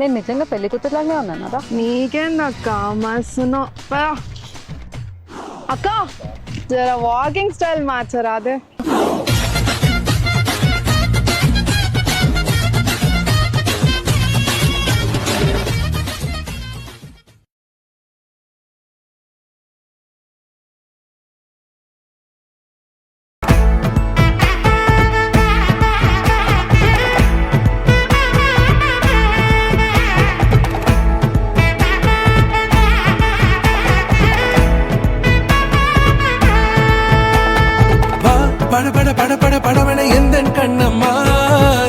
నేను నిజంగా పెళ్లి కూతురులాగే ఉన్నాను కదా. నీకేందక్క మస్తును అక్క జర వాకింగ్ స్టైల్ మార్చరా అదే. பட பட பட பட படவன எந்த கண்ணம்மா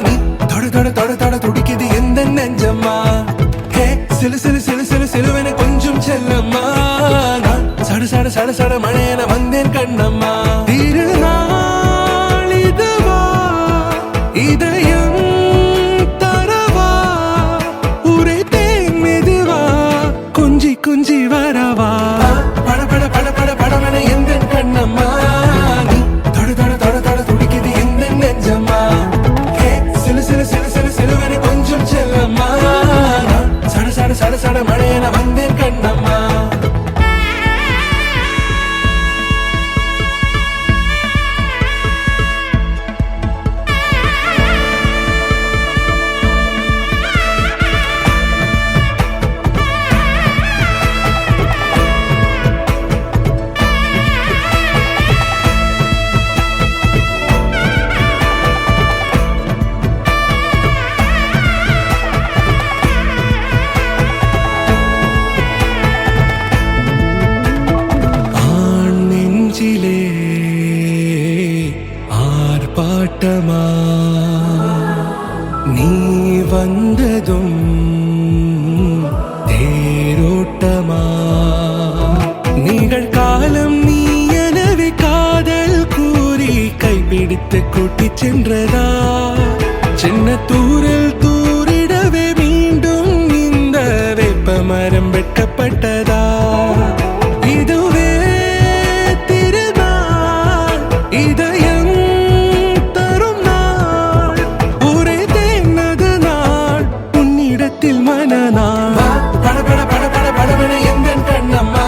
நீ தொட தொட தொட தொட துடிக்குது எந்த நெஞ்சம்மா ஹே சிலு சிலு சிலு சிலு சிலுவன கொஞ்சம் செல்லம்மா நான் சட சட சட சட மழையன வந்தேன் கண்ணம்மா திருநாள் இதுவா இதயம் தரவா உரை தேன் மெதுவா கொஞ்சி கொஞ்சி வரவா பட பட பட பட படவன எந்த கண்ணம்மா சட சட மழையன வந்தேன் கண்ணம்மா. ஆர்ப்பாட்டமா நீ வந்ததும் தேரோட்டமா நிகழ்காலம் நீ எனவே காதல் கூறி கைப்பிடித்து கூட்டி சென்றதா சின்ன தூரல் தூரிடவே மீண்டும் இந்த வேப்ப மரம் வெட்டப்பட்டதா இதுவே திருநாள் இதயம் தரும் நாள் ஒரே தேனது நாள் உன்னிடத்தில் மனநாள் பட பட பட பட படவன எந்த கண்ணம்மா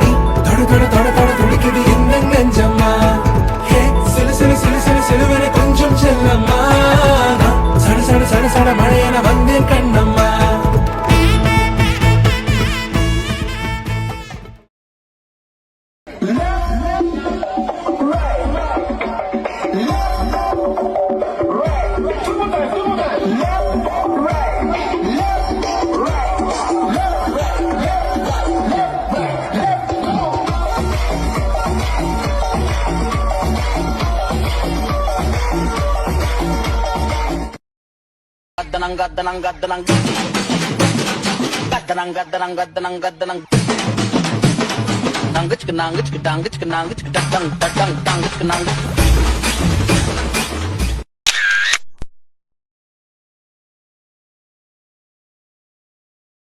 நீ தொட தொட தொட தொட துடிக்குது எந்த நெஞ்சம்மா ஹே சிலு சிலு சிலு சிலு சிலுவன கொஞ்சம் செல்லம்மா சட சட சட சட மழையன வந்தேன் கண்ணம்மா. gaddanang gaddanang